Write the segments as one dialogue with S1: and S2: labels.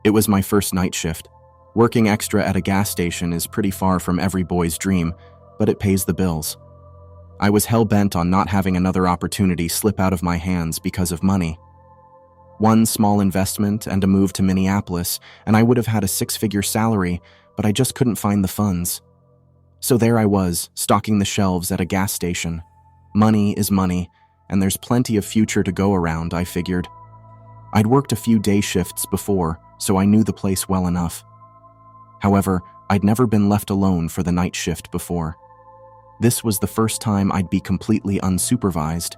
S1: It was my first night shift. Working extra at a gas station is pretty far from every boy's dream, but it pays the bills. I was hell-bent on not having another opportunity slip out of my hands because of money. One small investment and a move to Minneapolis, and I would have had a six-figure salary, but I just couldn't find the funds. So there I was, stocking the shelves at a gas station. Money is money, and there's plenty of future to go around, I figured. I'd worked a few day shifts before, so I knew the place well enough. However, I'd never been left alone for the night shift before. This was the first time I'd be completely unsupervised.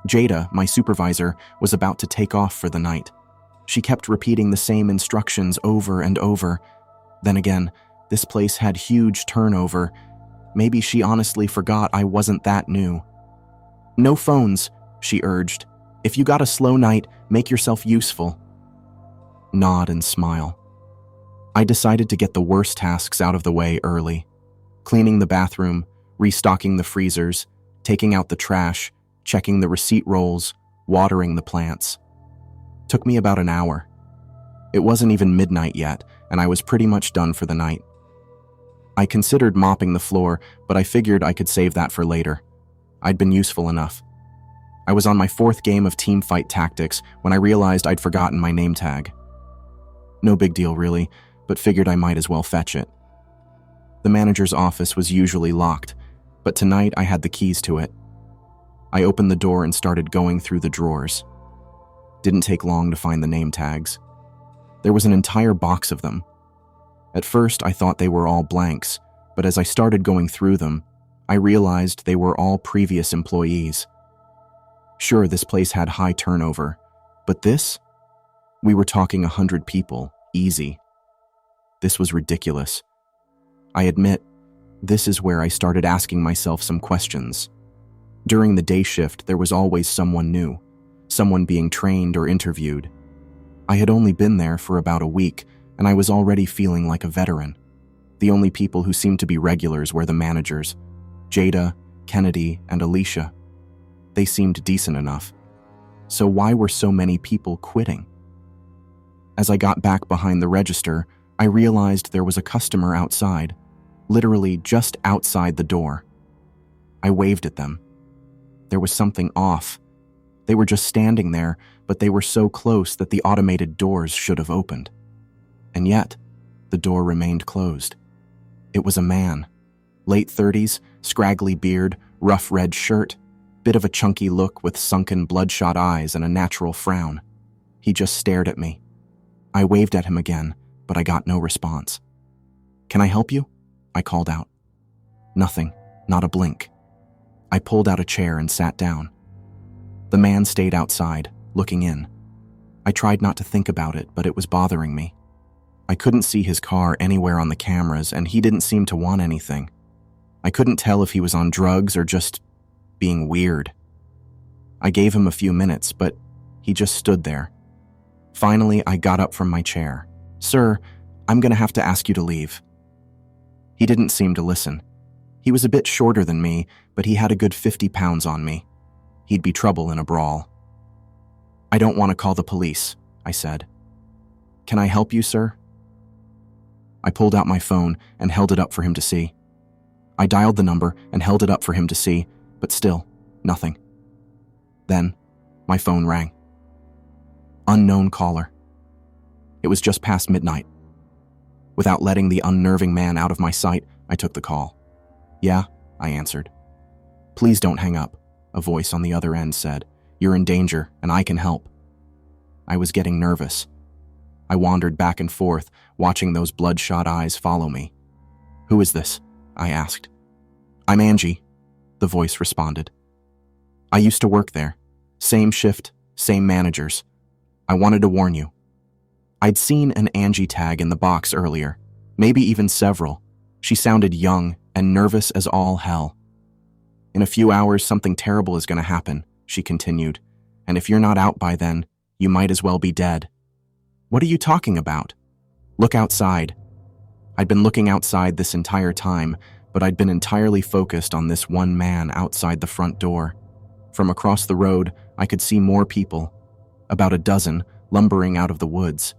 S1: Jada, my supervisor, was about to take off for the night. She kept repeating the same instructions over and over. Then again, this place had huge turnover. Maybe she honestly forgot I wasn't that new. "No phones," she urged. "If you got a slow night, make yourself useful." Nod and smile. I decided to get the worst tasks out of the way early. Cleaning the bathroom, restocking the freezers, taking out the trash, checking the receipt rolls, watering the plants. Took me about an hour. It wasn't even midnight yet, and I was pretty much done for the night. I considered mopping the floor, but I figured I could save that for later. I'd been useful enough. I was on my fourth game of teamfight tactics when I realized I'd forgotten my name tag. No big deal really, but figured I might as well fetch it. The manager's office was usually locked, but tonight I had the keys to it. I opened the door and started going through the drawers. Didn't take long to find the name tags. There was an entire box of them. At first, I thought they were all blanks, but as I started going through them, I realized they were all previous employees. Sure, this place had high turnover, but this? We were talking 100 people, easy. This was ridiculous. I admit, this is where I started asking myself some questions. During the day shift, there was always someone new, someone being trained or interviewed. I had only been there for about a week, and I was already feeling like a veteran. The only people who seemed to be regulars were the managers, Jada, Kennedy, and Alicia. They seemed decent enough. So why were so many people quitting? As I got back behind the register, I realized there was a customer outside, literally just outside the door. I waved at them. There was something off. They were just standing there, but they were so close that the automated doors should have opened. And yet, the door remained closed. It was a man. Late 30s, scraggly beard, rough red shirt, bit of a chunky look with sunken bloodshot eyes and a natural frown. He just stared at me. I waved at him again, but I got no response. "Can I help you?" I called out. Nothing, not a blink. I pulled out a chair and sat down. The man stayed outside, looking in. I tried not to think about it, but it was bothering me. I couldn't see his car anywhere on the cameras, and he didn't seem to want anything. I couldn't tell if he was on drugs or just being weird. I gave him a few minutes, but he just stood there. Finally, I got up from my chair. "Sir, I'm going to have to ask you to leave." He didn't seem to listen. He was a bit shorter than me, but he had a good 50 pounds on me. He'd be trouble in a brawl. "I don't want to call the police," I said. "Can I help you, sir?" I pulled out my phone and held it up for him to see. I dialed the number and held it up for him to see, but still, nothing. Then, my phone rang. Unknown caller. It was just past midnight. Without letting the unnerving man out of my sight, I took the call. "Yeah," I answered. "Please don't hang up," a voice on the other end said. "You're in danger, and I can help." I was getting nervous. I wandered back and forth, watching those bloodshot eyes follow me. "Who is this?" I asked. "I'm Angie," the voice responded. "I used to work there. Same shift, same managers. I wanted to warn you." I'd seen an Angie tag in the box earlier, maybe even several. She sounded young and nervous as all hell. "In a few hours, something terrible is going to happen," she continued. "And if you're not out by then, you might as well be dead." "What are you talking about?" "Look outside." I'd been looking outside this entire time, but I'd been entirely focused on this one man outside the front door. From across the road, I could see more people, about a dozen, lumbering out of the woods.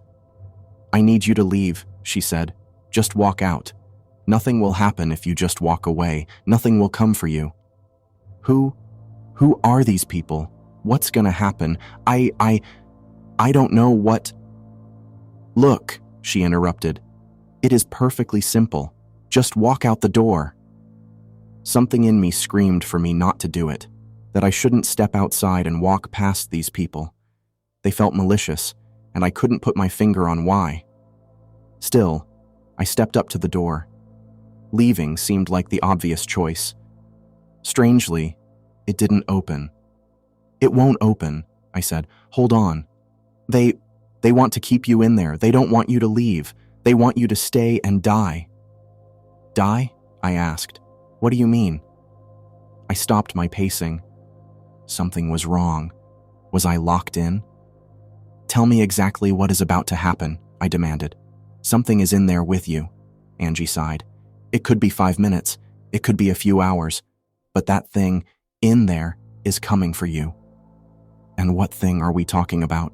S1: I need you to leave, she said. Just walk out. Nothing will happen if you just walk away. Nothing will come for you. Who are these people? What's gonna happen? I don't know what... Look, she interrupted. It is perfectly simple. Just walk out the door. Something in me screamed for me not to do it, that I shouldn't step outside and walk past these people. They felt malicious, and I couldn't put my finger on why. Still, I stepped up to the door. Leaving seemed like the obvious choice. Strangely, it didn't open. It won't open, I said. Hold on. They want to keep you in there. They don't want you to leave. They want you to stay and die. Die? I asked. What do you mean? I stopped my pacing. Something was wrong. Was I locked in? Tell me exactly what is about to happen, I demanded. Something is in there with you, Angie sighed. It could be 5 minutes. It could be a few hours. But that thing in there is coming for you. And what thing are we talking about?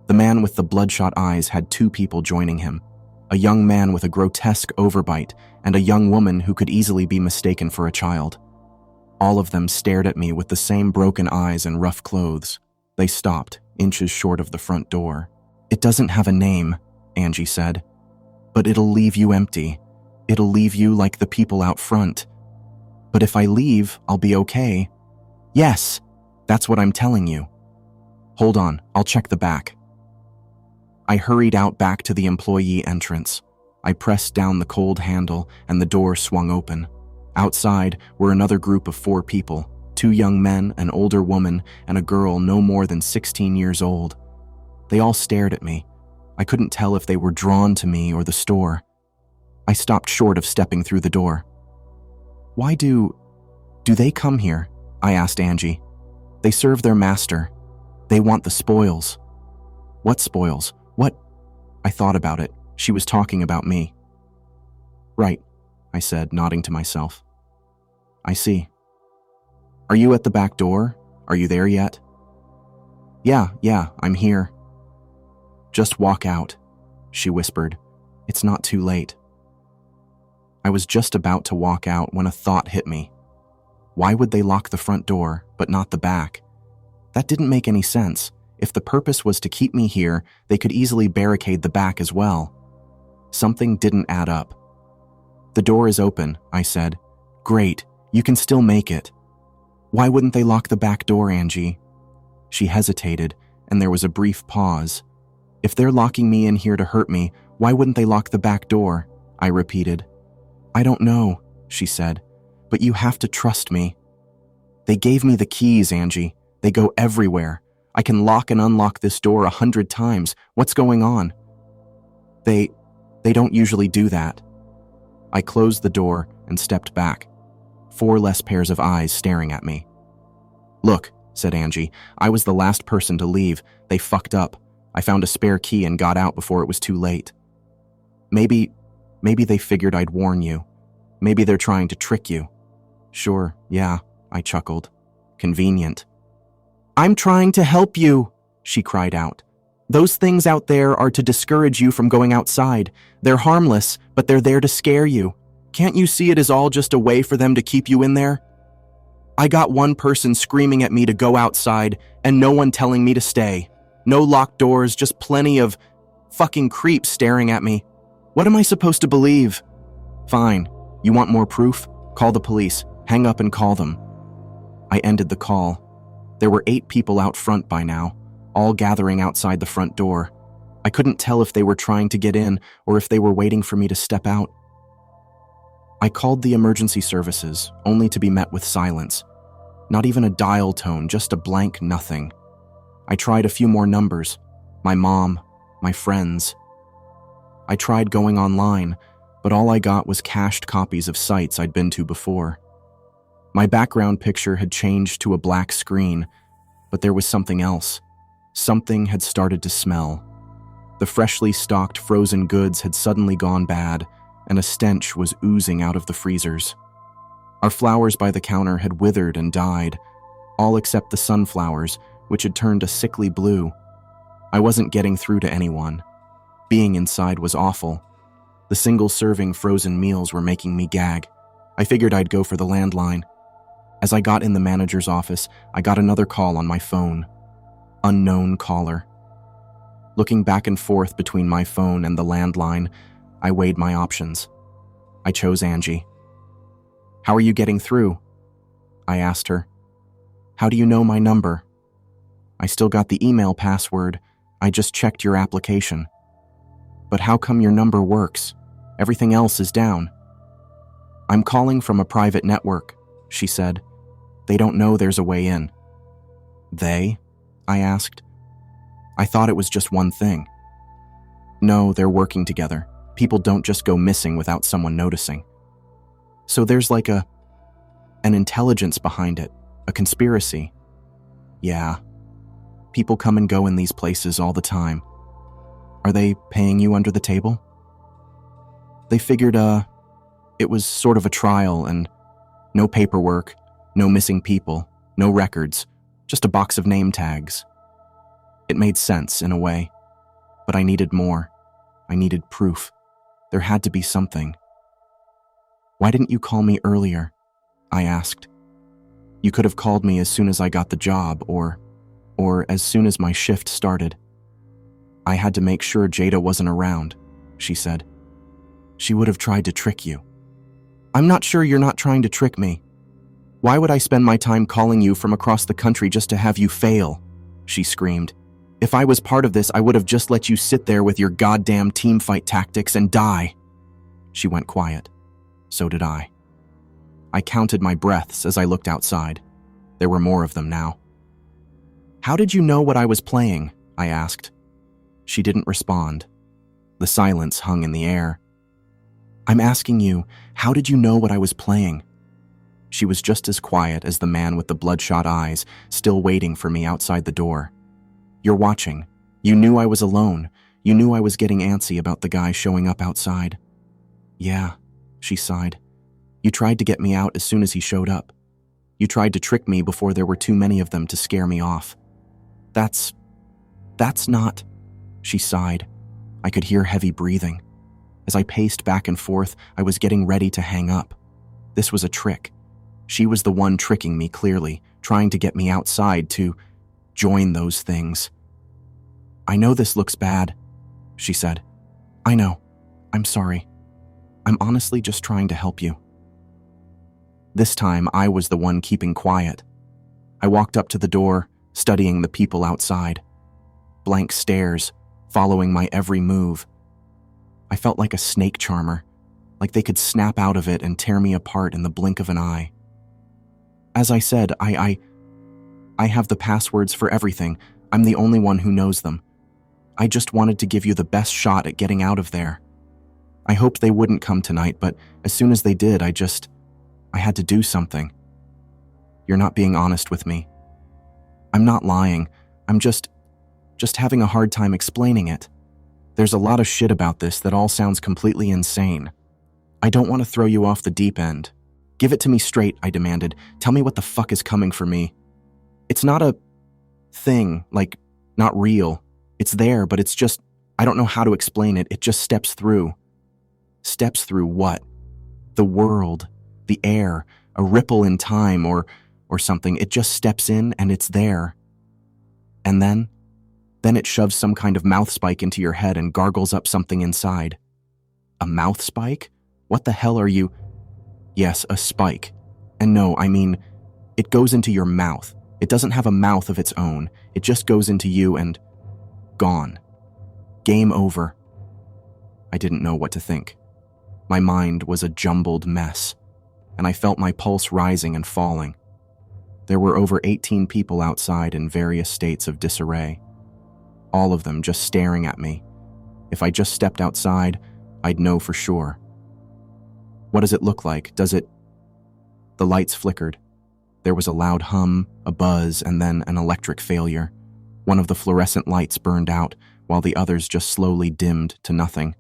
S1: The man with the bloodshot eyes had 2 people joining him, a young man with a grotesque overbite and a young woman who could easily be mistaken for a child. All of them stared at me with the same broken eyes and rough clothes. They stopped, inches short of the front door. It doesn't have a name, Angie said, but it'll leave you empty. It'll leave you like the people out front. But if I leave, I'll be okay. Yes, that's what I'm telling you. Hold on, I'll check the back. I hurried out back to the employee entrance. I pressed down the cold handle and the door swung open. Outside were another group of 4 people, 2 young men, an older woman, and a girl no more than 16 years old. They all stared at me. I couldn't tell if they were drawn to me or the store. I stopped short of stepping through the door. Why do they come here? I asked Angie. They serve their master. They want the spoils. What spoils? What? I thought about it. She was talking about me. Right, I said, nodding to myself. I see. Are you at the back door? Are you there yet? Yeah, I'm here. Just walk out, she whispered. It's not too late. I was just about to walk out when a thought hit me. Why would they lock the front door, but not the back? That didn't make any sense. If the purpose was to keep me here, they could easily barricade the back as well. Something didn't add up. The door is open, I said. Great, you can still make it. Why wouldn't they lock the back door, Angie? She hesitated, and there was a brief pause. If they're locking me in here to hurt me, why wouldn't they lock the back door? I repeated. I don't know, she said, but you have to trust me. They gave me the keys, Angie. They go everywhere. I can lock and unlock this door 100 times. What's going on? They don't usually do that. I closed the door and stepped back. 4 less pairs of eyes staring at me. Look, said Angie, I was the last person to leave. They fucked up. I found a spare key and got out before it was too late. Maybe they figured I'd warn you. Maybe they're trying to trick you. Sure, yeah, I chuckled. Convenient. I'm trying to help you, she cried out. Those things out there are to discourage you from going outside. They're harmless, but they're there to scare you. Can't you see it is all just a way for them to keep you in there? I got one person screaming at me to go outside and no one telling me to stay. No locked doors, just plenty of fucking creeps staring at me. What am I supposed to believe? Fine. You want more proof? Call the police. Hang up and call them. I ended the call. There were 8 people out front by now, all gathering outside the front door. I couldn't tell if they were trying to get in or if they were waiting for me to step out. I called the emergency services, only to be met with silence. Not even a dial tone, just a blank nothing. I tried a few more numbers. My mom, my friends. I tried going online, but all I got was cached copies of sites I'd been to before. My background picture had changed to a black screen, but there was something else. Something had started to smell. The freshly stocked frozen goods had suddenly gone bad, and a stench was oozing out of the freezers. Our flowers by the counter had withered and died, all except the sunflowers, which had turned a sickly blue. I wasn't getting through to anyone. Being inside was awful. The single-serving frozen meals were making me gag. I figured I'd go for the landline. As I got in the manager's office, I got another call on my phone. Unknown caller. Looking back and forth between my phone and the landline, I weighed my options. I chose Angie. "How are you getting through?" I asked her. "How do you know my number?" "I still got the email password. I just checked your application." "But how come your number works? Everything else is down." "I'm calling from a private network," she said. "They don't know there's a way in." "They?" I asked. I thought it was just one thing. "No, they're working together. People don't just go missing without someone noticing. So there's like an intelligence behind it, a conspiracy." "Yeah. People come and go in these places all the time." "Are they paying you under the table?" "They figured, it was sort of a trial and no paperwork, no missing people, no records, just a box of name tags." It made sense in a way, but I needed more. I needed proof. There had to be something. "Why didn't you call me earlier?" I asked. "You could have called me as soon as I got the job, or as soon as my shift started." "I had to make sure Jada wasn't around," she said. "She would have tried to trick you." "I'm not sure you're not trying to trick me. Why would I spend my time calling you from across the country just to have you fail?" she screamed. "If I was part of this, I would have just let you sit there with your goddamn teamfight tactics and die." She went quiet. So did I. I counted my breaths as I looked outside. There were more of them now. "How did you know what I was playing?" I asked. She didn't respond. The silence hung in the air. "I'm asking you, how did you know what I was playing?" She was just as quiet as the man with the bloodshot eyes, still waiting for me outside the door. "You're watching. You knew I was alone. You knew I was getting antsy about the guy showing up outside." "Yeah," she sighed. "You tried to get me out as soon as he showed up. You tried to trick me before there were too many of them to scare me off." That's not," she sighed. I could hear heavy breathing. As I paced back and forth, I was getting ready to hang up. This was a trick. She was the one tricking me clearly, trying to get me outside to join those things. "I know this looks bad," she said. "I know. I'm sorry. I'm honestly just trying to help you." This time, I was the one keeping quiet. I walked up to the door, studying the people outside. Blank stares, following my every move. I felt like a snake charmer, like they could snap out of it and tear me apart in the blink of an eye. As I said, I have the passwords for everything. I'm the only one who knows them. I just wanted to give you the best shot at getting out of there. I hoped they wouldn't come tonight, but as soon as they did, I had to do something. You're not being honest with me. I'm not lying. I'm just having a hard time explaining it. There's a lot of shit about this that all sounds completely insane. I don't want to throw you off the deep end. Give it to me straight, I demanded. Tell me what the fuck is coming for me. It's not a thing, like, not real. It's there, but it's just, I don't know how to explain it. It just steps through. Steps through what? The world, the air, a ripple in time or something. It just steps in and it's there. And then it shoves some kind of mouth spike into your head and gargles up something inside. A mouth spike? What the hell are you? Yes, a spike. And no, I mean, it goes into your mouth. It doesn't have a mouth of its own. It just goes into you and gone. Game over. I didn't know what to think. My mind was a jumbled mess, and I felt my pulse rising and falling. There were over 18 people outside in various states of disarray. All of them just staring at me. If I just stepped outside, I'd know for sure. What does it look like? The lights flickered. There was a loud hum, a buzz, and then an electric failure. One of the fluorescent lights burned out, while the others just slowly dimmed to nothing.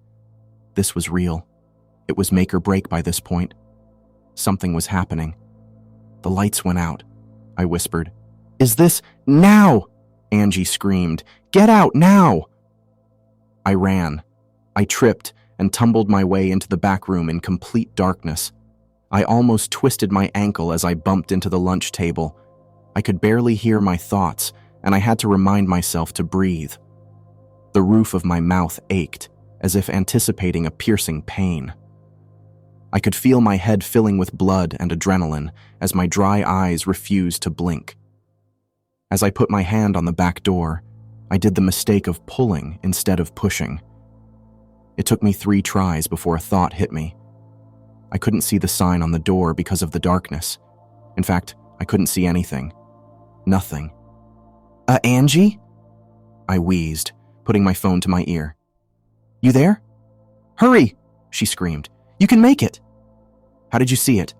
S1: This was real. It was make or break by this point. Something was happening. The lights went out, I whispered. "Is this now?" Angie screamed. "Get out now!" I ran. I tripped and tumbled my way into the back room in complete darkness. I almost twisted my ankle as I bumped into the lunch table. I could barely hear my thoughts, and I had to remind myself to breathe. The roof of my mouth ached, as if anticipating a piercing pain. I could feel my head filling with blood and adrenaline as my dry eyes refused to blink. As I put my hand on the back door, I did the mistake of pulling instead of pushing. It took me 3 tries before a thought hit me. I couldn't see the sign on the door because of the darkness. In fact, I couldn't see anything. Nothing. Angie? I wheezed, putting my phone to my ear. You there? Hurry, she screamed. You can make it. How did you see it?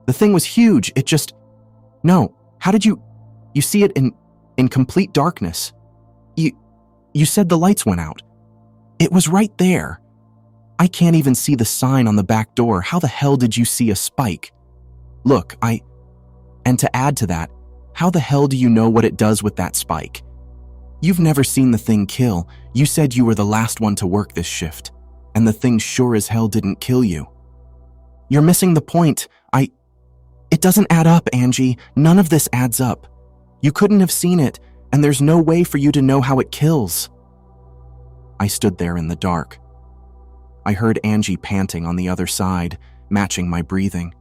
S1: The thing was huge, it just... No, how did you... You see it in complete darkness. You said the lights went out. It was right there. I can't even see the sign on the back door. How the hell did you see a spike? Look, And to add to that, how the hell do you know what it does with that spike? You've never seen the thing kill. You said you were the last one to work this shift, and the thing sure as hell didn't kill you. You're missing the point. It doesn't add up, Angie. None of this adds up. You couldn't have seen it, and there's no way for you to know how it kills. I stood there in the dark. I heard Angie panting on the other side, matching my breathing.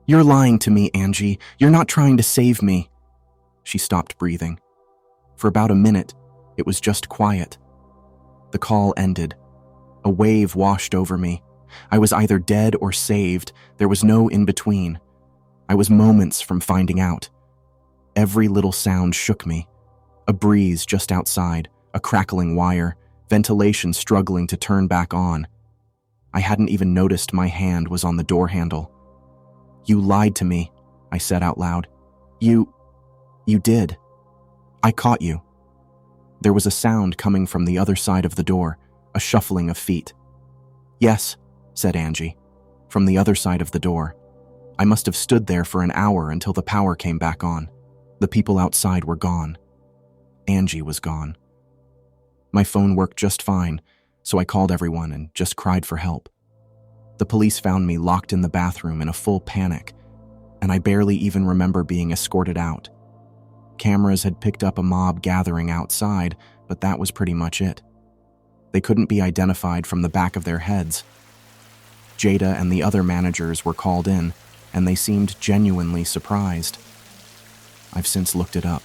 S1: You're lying to me, Angie. You're not trying to save me. She stopped breathing. For about a minute, it was just quiet. The call ended. A wave washed over me. I was either dead or saved. There was no in-between. I was moments from finding out. Every little sound shook me. A breeze just outside, a crackling wire, ventilation struggling to turn back on. I hadn't even noticed my hand was on the door handle. You lied to me, I said out loud. You did. I caught you. There was a sound coming from the other side of the door, a shuffling of feet. Yes, said Angie, from the other side of the door. I must have stood there for an hour until the power came back on. The people outside were gone. Angie was gone. My phone worked just fine, so I called everyone and just cried for help. The police found me locked in the bathroom in a full panic, and I barely even remember being escorted out. Cameras had picked up a mob gathering outside, but that was pretty much it. They couldn't be identified from the back of their heads. Jada and the other managers were called in, and they seemed genuinely surprised. I've since looked it up.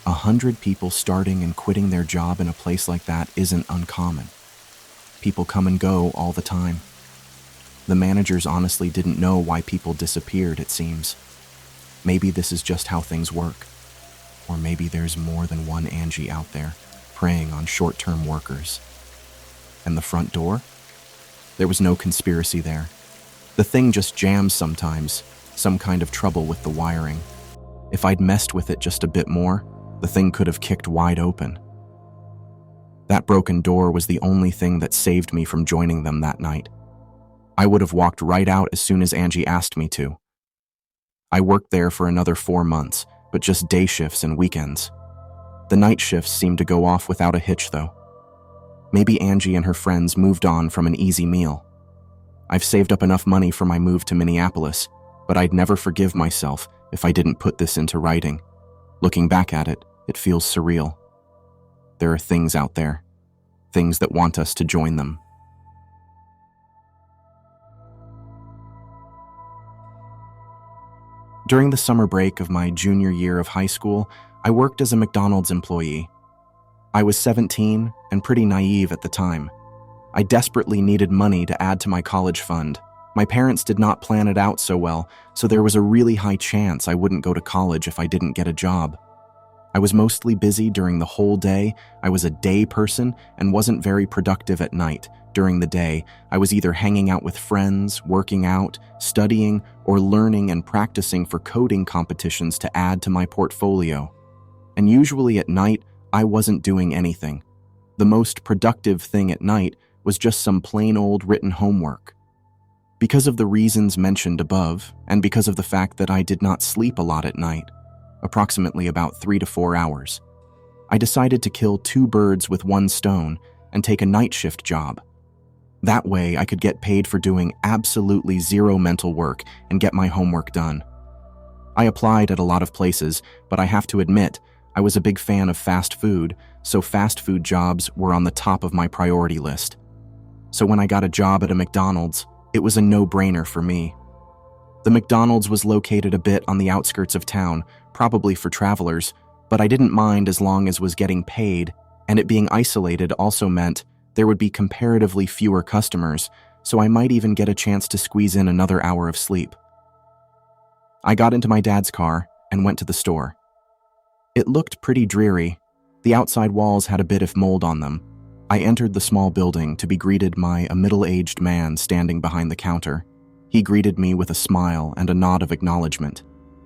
S1: 100 people starting and quitting their job in a place like that isn't uncommon. People come and go all the time. The managers honestly didn't know why people disappeared, it seems. Maybe this is just how things work. Or maybe there's more than one Angie out there, preying on short-term workers. And the front door? There was no conspiracy there. The thing just jams sometimes, some kind of trouble with the wiring. If I'd messed with it just a bit more, the thing could have kicked wide open. That broken door was the only thing that saved me from joining them that night. I would have walked right out as soon as Angie asked me to. I worked there for another 4 months, but just day shifts and weekends. The night shifts seemed to go off without a hitch, though. Maybe Angie and her friends moved on from an easy meal. I've saved up enough money for my move to Minneapolis, but I'd never forgive myself if I didn't put this into writing. Looking back at it, it feels surreal. There are things out there, things that want us to join them. During the summer break of my junior year of high school, I worked as a McDonald's employee. I was 17 and pretty naive at the time. I desperately needed money to add to my college fund. My parents did not plan it out so well, so there was a really high chance I wouldn't go to college if I didn't get a job. I was mostly busy during the whole day. I was a day person and wasn't very productive at night. During the day, I was either hanging out with friends, working out, studying, or learning and practicing for coding competitions to add to my portfolio. And usually at night, I wasn't doing anything. The most productive thing at night was just some plain old written homework. Because of the reasons mentioned above, and because of the fact that I did not sleep a lot at night, approximately about 3 to 4 hours, I decided to kill 2 birds with 1 stone and take a night shift job. That way, I could get paid for doing absolutely zero mental work and get my homework done. I applied at a lot of places, but I have to admit, I was a big fan of fast food, so fast food jobs were on the top of my priority list. So when I got a job at a McDonald's, it was a no-brainer for me. The McDonald's was located a bit on the outskirts of town, probably for travelers, but I didn't mind as long as was getting paid, and it being isolated also meant there would be comparatively fewer customers, so I might even get a chance to squeeze in another hour of sleep. I got into my dad's car and went to the store. It looked pretty dreary. The outside walls had a bit of mold on them. I entered the small building to be greeted by a middle-aged man standing behind the counter. He greeted me with a smile and a nod of acknowledgement.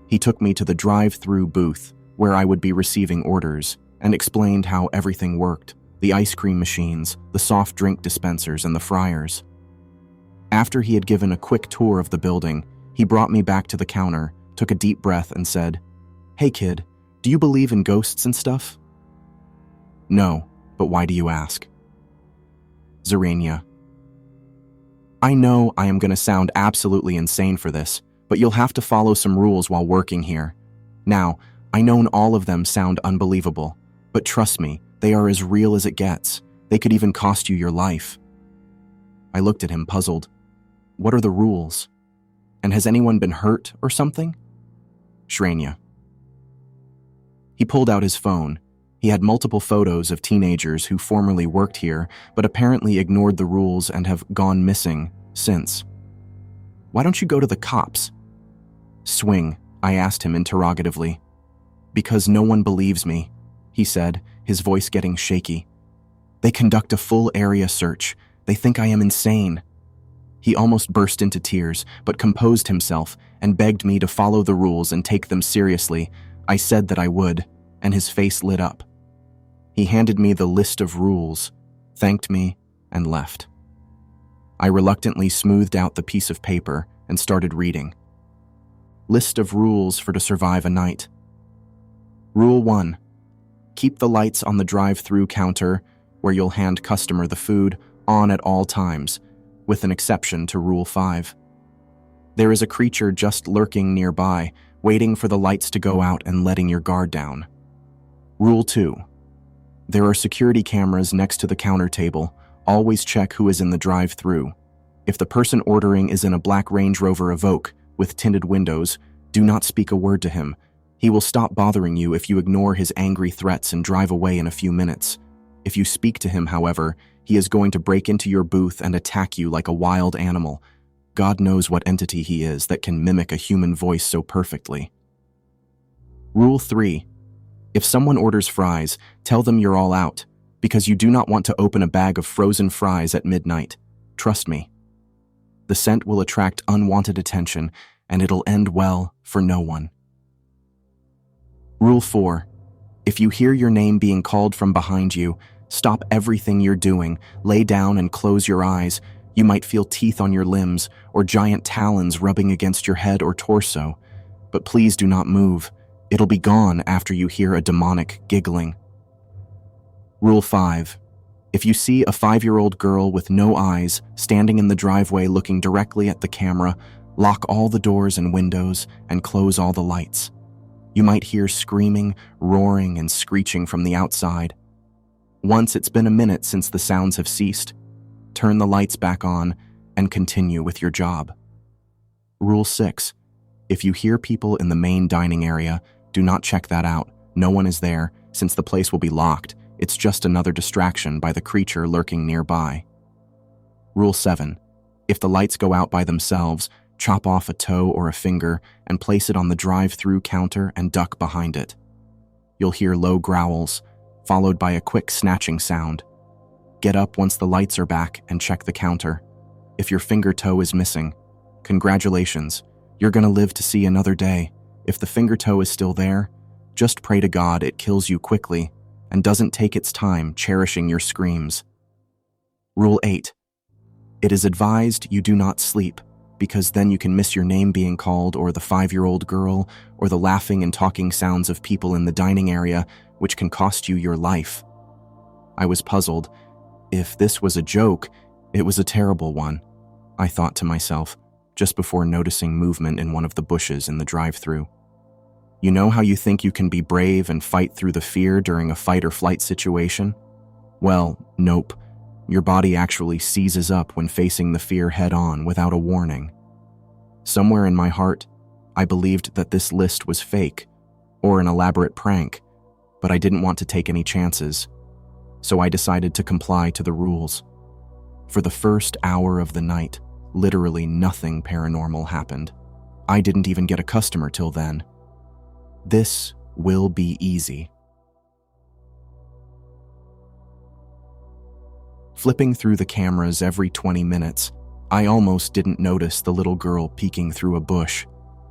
S1: He took me to the drive-through booth where I would be receiving orders and explained how everything worked: the ice cream machines, the soft drink dispensers, and the fryers. After he had given a quick tour of the building, he brought me back to the counter, took a deep breath, and said, "Hey kid, do you believe in ghosts and stuff?" "No, but why do you ask?" Zarania. I know I am going to sound absolutely insane for this, but you'll have to follow some rules while working here. Now, I know all of them sound unbelievable, but trust me, they are as real as it gets. They could even cost you your life. I looked at him, puzzled. What are the rules? And has anyone been hurt or something? Shranya. He pulled out his phone. He had multiple photos of teenagers who formerly worked here, but apparently ignored the rules and have gone missing since. Why don't you go to the cops? Swing, I asked him interrogatively. Because no one believes me, he said, his voice getting shaky. They conduct a full area search. They think I am insane. He almost burst into tears, but composed himself and begged me to follow the rules and take them seriously. I said that I would, and his face lit up. He handed me the list of rules, thanked me, and left. I reluctantly smoothed out the piece of paper and started reading. List of rules for to survive a night. Rule 1. Keep the lights on the drive-through counter, where you'll hand customer the food, on at all times, with an exception to Rule 5. There is a creature just lurking nearby, waiting for the lights to go out and letting your guard down. Rule 2. There are security cameras next to the counter table. Always check who is in the drive-through. If the person ordering is in a black Range Rover Evoque with tinted windows, do not speak a word to him. He will stop bothering you if you ignore his angry threats and drive away in a few minutes. If you speak to him, however, he is going to break into your booth and attack you like a wild animal. God knows what entity he is that can mimic a human voice so perfectly. Rule 3. If someone orders fries, tell them you're all out, because you do not want to open a bag of frozen fries at midnight. Trust me. The scent will attract unwanted attention, and it'll end well for no one. Rule 4. If you hear your name being called from behind you, stop everything you're doing, lay down and close your eyes. You might feel teeth on your limbs or giant talons rubbing against your head or torso. But please do not move. It'll be gone after you hear a demonic giggling. Rule 5. If you see a 5-year-old girl with no eyes standing in the driveway looking directly at the camera, lock all the doors and windows and close all the lights. You might hear screaming, roaring, and screeching from the outside. Once it's been a minute since the sounds have ceased, turn the lights back on and continue with your job. Rule 6. If you hear people in the main dining area, do not check that out. No one is there, since the place will be locked. It's just another distraction by the creature lurking nearby. Rule 7. If the lights go out by themselves, chop off a toe or a finger and place it on the drive-through counter and duck behind it. You'll hear low growls, followed by a quick snatching sound. Get up once the lights are back and check the counter. If your finger toe is missing, congratulations, you're gonna live to see another day. If the finger toe is still there, just pray to God it kills you quickly and doesn't take its time cherishing your screams. Rule 8. It is advised you do not sleep, because then you can miss your name being called or the 5-year-old girl or the laughing and talking sounds of people in the dining area, which can cost you your life. I was puzzled. If this was a joke, It was a terrible one, I thought to myself, just before noticing movement in one of the bushes in the drive-thru. You know how you think you can be brave and fight through the fear during a fight or flight situation? Well, nope. Your body actually seizes up when facing the fear head-on without a warning. Somewhere in my heart, I believed that this list was fake, or an elaborate prank, but I didn't want to take any chances, so I decided to comply to the rules. For the first hour of the night, literally nothing paranormal happened. I didn't even get a customer till then. This will be easy. Flipping through the cameras every 20 minutes, I almost didn't notice the little girl peeking through a bush.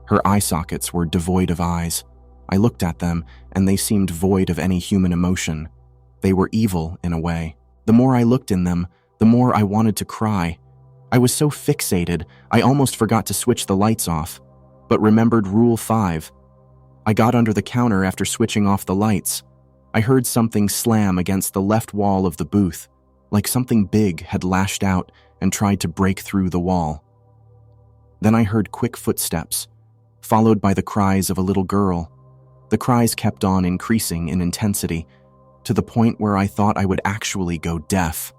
S1: Her eye sockets were devoid of eyes. I looked at them, and they seemed void of any human emotion. They were evil, in a way. The more I looked in them, the more I wanted to cry. I was so fixated, I almost forgot to switch the lights off, but remembered Rule 5. I got under the counter after switching off the lights. I heard something slam against the left wall of the booth, like something big had lashed out and tried to break through the wall. Then I heard quick footsteps, followed by the cries of a little girl. The cries kept on increasing in intensity, to the point where I thought I would actually go deaf.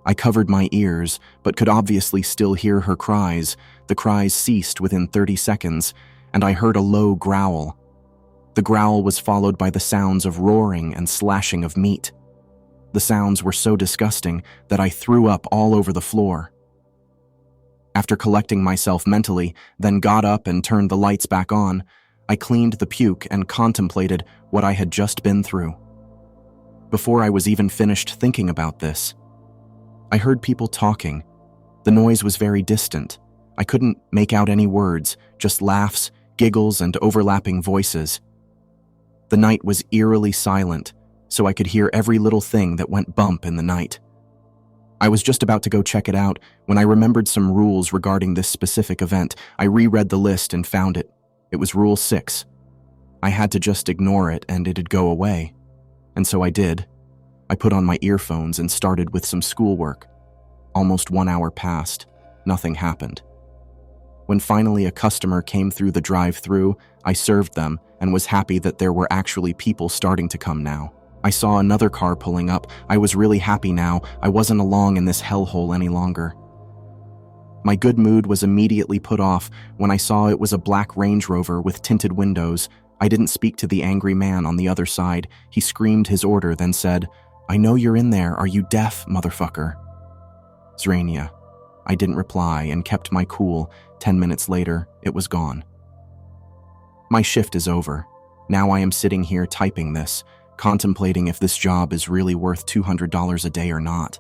S1: I covered my ears, but could obviously still hear her cries. The cries ceased within 30 seconds, and I heard a low growl. The growl was followed by the sounds of roaring and slashing of meat. The sounds were so disgusting that I threw up all over the floor. After collecting myself mentally, then got up and turned the lights back on, I cleaned the puke and contemplated what I had just been through. Before I was even finished thinking about this, I heard people talking. The noise was very distant. I couldn't make out any words, just laughs, giggles, and overlapping voices. The night was eerily silent, so I could hear every little thing that went bump in the night. I was just about to go check it out when I remembered some rules regarding this specific event. I reread the list and found it. It was Rule 6. I had to just ignore it and it'd go away. And so I did. I put on my earphones and started with some schoolwork. Almost 1 hour passed. Nothing happened. When finally a customer came through the drive-thru, I served them and was happy that there were actually people starting to come now. I saw another car pulling up. I was really happy now. I wasn't alone in this hellhole any longer. My good mood was immediately put off when I saw it was a black Range Rover with tinted windows. I didn't speak to the angry man on the other side. He screamed his order, then said, "I know you're in there. Are you deaf, motherfucker?" Zrania. I didn't reply and kept my cool. 10 minutes later, it was gone. My shift is over. Now I am sitting here typing this, contemplating if this job is really worth $200 a day or not.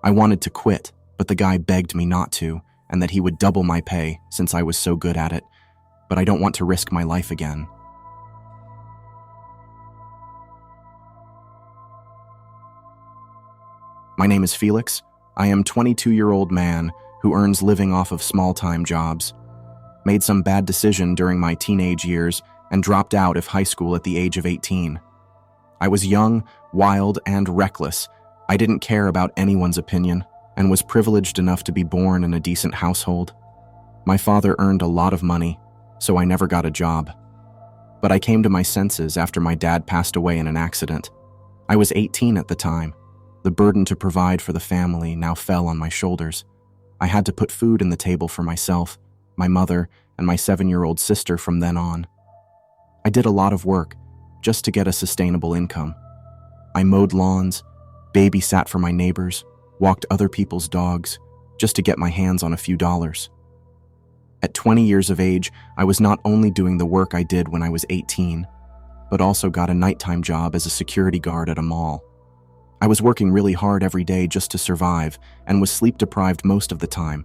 S1: I wanted to quit, but the guy begged me not to, and that he would double my pay since I was so good at it. But I don't want to risk my life again. My name is Felix. I am a 22-year-old man who earns living off of small-time jobs. Made some bad decision during my teenage years and dropped out of high school at the age of 18. I was young, wild, and reckless. I didn't care about anyone's opinion and was privileged enough to be born in a decent household. My father earned a lot of money, so I never got a job. But I came to my senses after my dad passed away in an accident. I was 18 at the time. The burden to provide for the family now fell on my shoulders. I had to put food on the table for myself, my mother, and my 7-year-old sister from then on. I did a lot of work just to get a sustainable income. I mowed lawns, babysat for my neighbors, walked other people's dogs, just to get my hands on a few dollars. At 20 years of age, I was not only doing the work I did when I was 18, but also got a nighttime job as a security guard at a mall. I was working really hard every day just to survive and was sleep-deprived most of the time.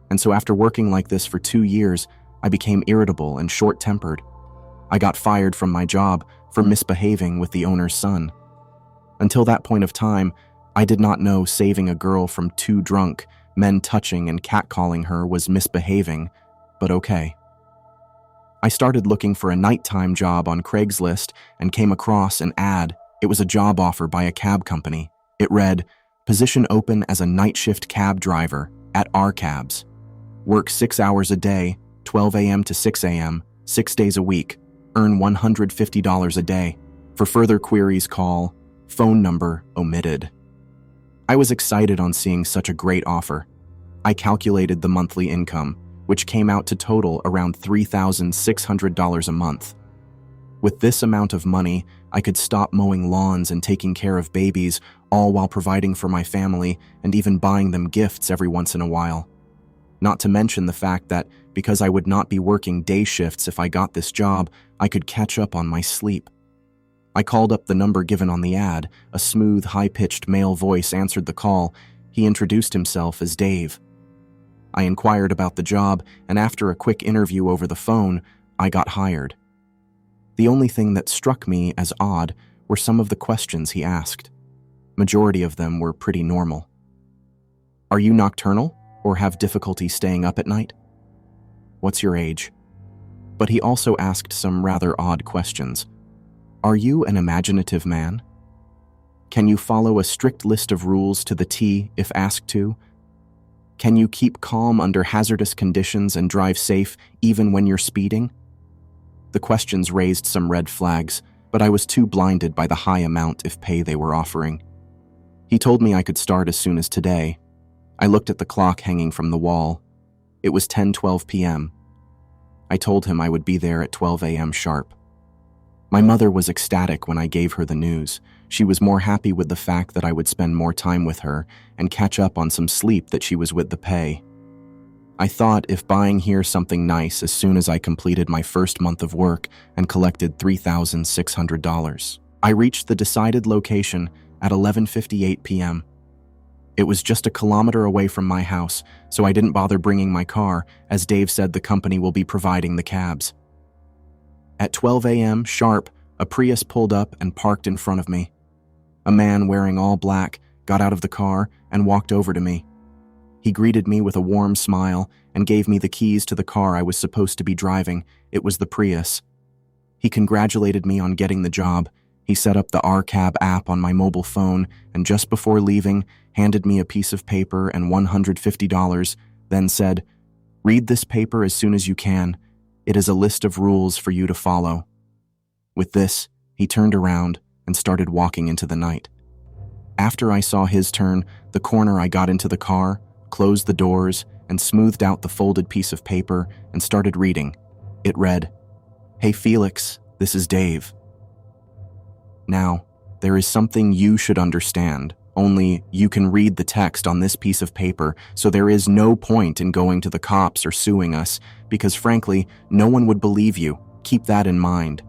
S1: And so after working like this for 2 years, I became irritable and short-tempered. I got fired from my job for misbehaving with the owner's son. Until that point of time, I did not know saving a girl from 2 drunk men touching and catcalling her was misbehaving, but okay. I started looking for a nighttime job on Craigslist and came across an ad. It was a job offer by a cab company. It read, Position open as a night shift cab driver at R Cabs. Work 6 hours a day, 12 a.m. to 6 a.m., 6 days a week. Earn $150 a day. For further queries, call. Phone number omitted. I was excited on seeing such a great offer. I calculated the monthly income, which came out to total around $3,600 a month. With this amount of money, I could stop mowing lawns and taking care of babies, all while providing for my family and even buying them gifts every once in a while. Not to mention the fact that, because I would not be working day shifts if I got this job, I could catch up on my sleep. I called up the number given on the ad. A smooth, high-pitched male voice answered the call. He introduced himself as Dave. I inquired about the job, and after a quick interview over the phone, I got hired. The only thing that struck me as odd were some of the questions he asked. Majority of them were pretty normal. Are you nocturnal or have difficulty staying up at night? What's your age? But he also asked some rather odd questions. Are you an imaginative man? Can you follow a strict list of rules to the T if asked to? Can you keep calm under hazardous conditions and drive safe even when you're speeding? The questions raised some red flags, but I was too blinded by the high amount of pay they were offering. He told me I could start as soon as today. I looked at the clock hanging from the wall. It was 10:12 p.m. I told him I would be there at 12 a.m. sharp. My mother was ecstatic when I gave her the news. She was more happy with the fact that I would spend more time with her and catch up on some sleep that she was with the pay. I thought if buying here something nice as soon as I completed my first month of work and collected $3,600. I reached the decided location at 11:58 p.m. It was just a kilometer away from my house, so I didn't bother bringing my car, as Dave said the company will be providing the cabs. At 12 a.m. sharp, a Prius pulled up and parked in front of me. A man wearing all black got out of the car and walked over to me. He greeted me with a warm smile and gave me the keys to the car I was supposed to be driving. It was the Prius. He congratulated me on getting the job. He set up the RCab app on my mobile phone and just before leaving, handed me a piece of paper and $150, then said, "Read this paper as soon as you can. It is a list of rules for you to follow." With this, he turned around and started walking into the night. After I saw his turn the corner, I got into the car, closed the doors, and smoothed out the folded piece of paper and started reading. It read, "Hey Felix, this is Dave. Now, there is something you should understand. Only you can read the text on this piece of paper, so there is no point in going to the cops or suing us, because frankly, no one would believe you. Keep that in mind.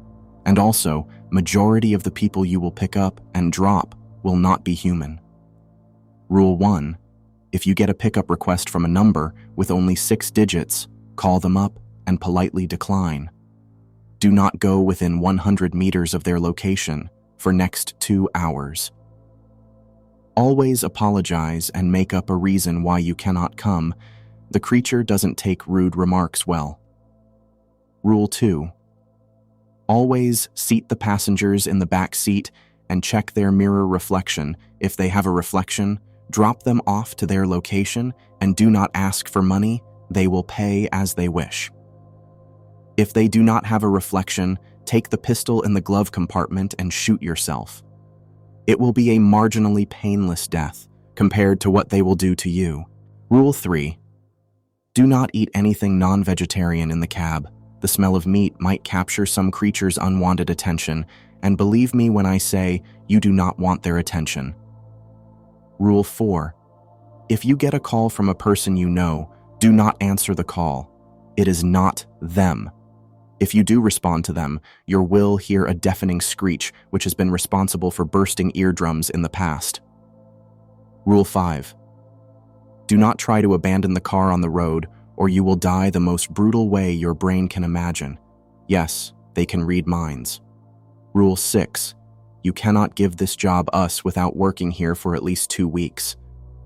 S1: And also, majority of the people you will pick up and drop will not be human. Rule 1. If you get a pickup request from a number with only 6 digits, call them up and politely decline. Do not go within 100 meters of their location for next 2 hours. Always apologize and make up a reason why you cannot come. The creature doesn't take rude remarks well. Rule 2. Always seat the passengers in the back seat and check their mirror reflection. If they have a reflection, drop them off to their location and do not ask for money. They will pay as they wish. If they do not have a reflection, take the pistol in the glove compartment and shoot yourself. It will be a marginally painless death compared to what they will do to you. Rule 3. Do not eat anything non-vegetarian in the cab. The smell of meat might capture some creature's unwanted attention, and believe me when I say you do not want their attention. Rule 4. If you get a call from a person you know, do not answer the call. It is not them. If you do respond to them, you will hear a deafening screech which has been responsible for bursting eardrums in the past. Rule 5. Do not try to abandon the car on the road, or you will die the most brutal way your brain can imagine. Yes, they can read minds. Rule 6. You cannot give this job us without working here for at least 2 weeks,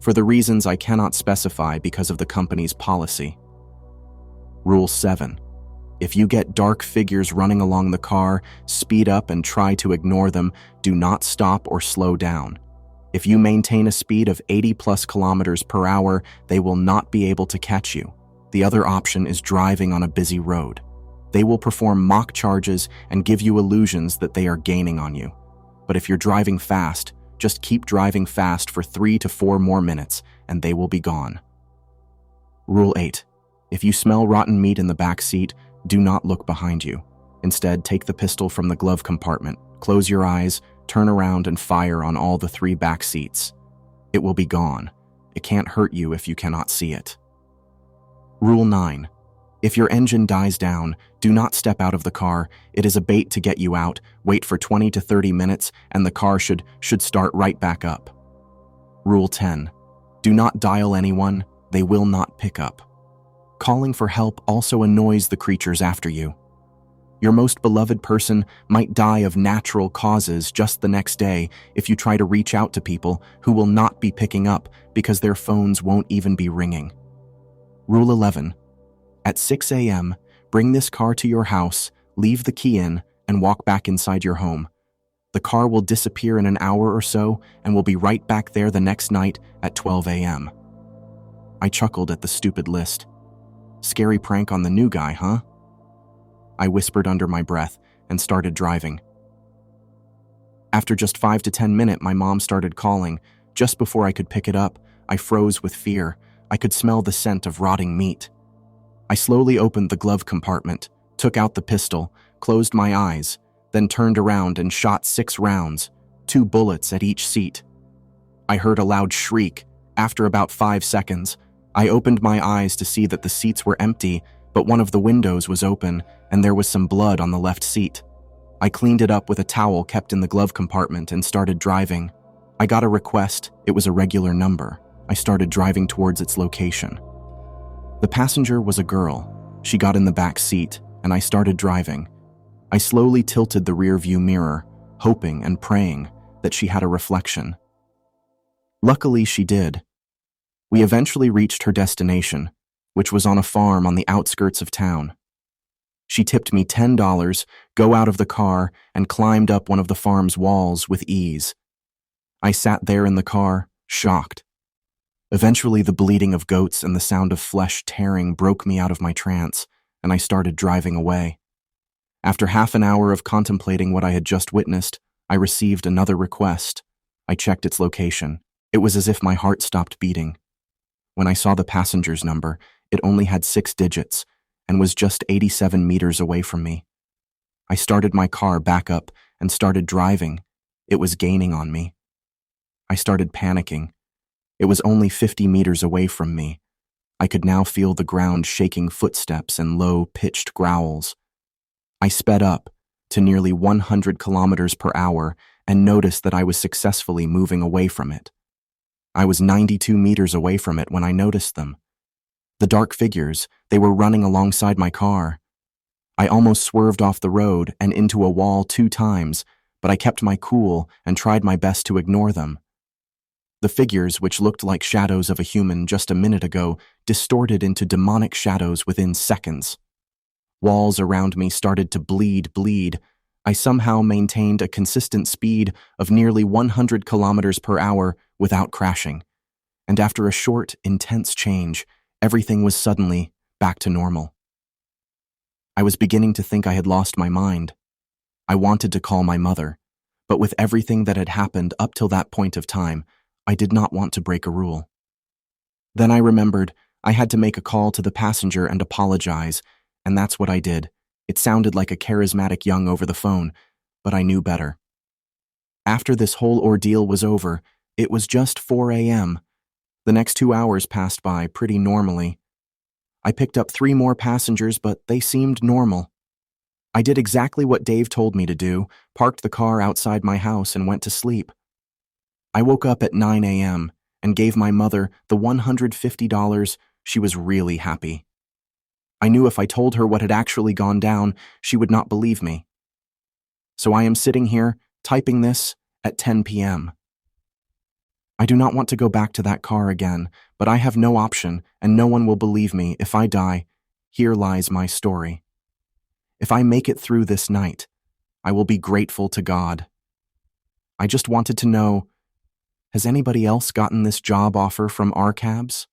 S1: for the reasons I cannot specify because of the company's policy. Rule 7. If you get dark figures running along the car, speed up and try to ignore them. Do not stop or slow down. If you maintain a speed of 80 plus kilometers per hour, they will not be able to catch you. The other option is driving on a busy road. They will perform mock charges and give you illusions that they are gaining on you. But if you're driving fast, just keep driving fast for 3 to 4 more minutes and they will be gone. Rule 8. If you smell rotten meat in the back seat, do not look behind you. Instead, take the pistol from the glove compartment, close your eyes, turn around and fire on all the 3 back seats. It will be gone. It can't hurt you if you cannot see it. Rule 9. If your engine dies down, do not step out of the car. It is a bait to get you out. Wait for 20 to 30 minutes and the car should start right back up. Rule 10. Do not dial anyone. They will not pick up. Calling for help also annoys the creatures after you. Your most beloved person might die of natural causes just the next day if you try to reach out to people who will not be picking up because their phones won't even be ringing. Rule 11. At 6 a.m., bring this car to your house, leave the key in, and walk back inside your home. The car will disappear in an hour or so and will be right back there the next night at 12 a.m. I chuckled at the stupid list. Scary prank on the new guy, huh? I whispered under my breath and started driving. After just 5 to 10 minutes, my mom started calling. Just before I could pick it up, I froze with fear. I could smell the scent of rotting meat. I slowly opened the glove compartment, took out the pistol, closed my eyes, then turned around and shot 6 rounds, 2 bullets at each seat. I heard a loud shriek. After about 5 seconds, I opened my eyes to see that the seats were empty, but one of the windows was open and there was some blood on the left seat. I cleaned it up with a towel kept in the glove compartment and started driving. I got a request. It was a regular number. I started driving towards its location. The passenger was a girl. She got in the back seat, and I started driving. I slowly tilted the rear-view mirror, hoping and praying that she had a reflection. Luckily, she did. We eventually reached her destination, which was on a farm on the outskirts of town. She tipped me $10, got out of the car, and climbed up one of the farm's walls with ease. I sat there in the car, shocked. Eventually, the bleating of goats and the sound of flesh tearing broke me out of my trance, and I started driving away. After half an hour of contemplating what I had just witnessed, I received another request. I checked its location. It was as if my heart stopped beating. When I saw the passenger's number, it only had 6 digits and was just 87 meters away from me. I started my car back up and started driving. It was gaining on me. I started panicking. It was only 50 meters away from me. I could now feel the ground shaking footsteps and low-pitched growls. I sped up to nearly 100 kilometers per hour and noticed that I was successfully moving away from it. I was 92 meters away from it when I noticed them. The dark figures, they were running alongside my car. I almost swerved off the road and into a wall 2 times, but I kept my cool and tried my best to ignore them. The figures, which looked like shadows of a human just a minute ago, distorted into demonic shadows within seconds. Walls around me started to bleed. I somehow maintained a consistent speed of nearly 100 kilometers per hour without crashing. And after a short, intense change, everything was suddenly back to normal. I was beginning to think I had lost my mind. I wanted to call my mother, but with everything that had happened up till that point of time, I did not want to break a rule. Then I remembered I had to make a call to the passenger and apologize, and that's what I did. It sounded like a charismatic young over the phone, but I knew better. After this whole ordeal was over, it was just 4 a.m. The next 2 hours passed by pretty normally. I picked up 3 more passengers, but they seemed normal. I did exactly what Dave told me to do, parked the car outside my house and went to sleep. I woke up at 9 a.m. and gave my mother the $150. She was really happy. I knew if I told her what had actually gone down, she would not believe me. So I am sitting here, typing this at 10 p.m. I do not want to go back to that car again, but I have no option, and no one will believe me if I die. Here lies my story. If I make it through this night, I will be grateful to God. I just wanted to know, Has anybody else gotten this job offer from our cabs?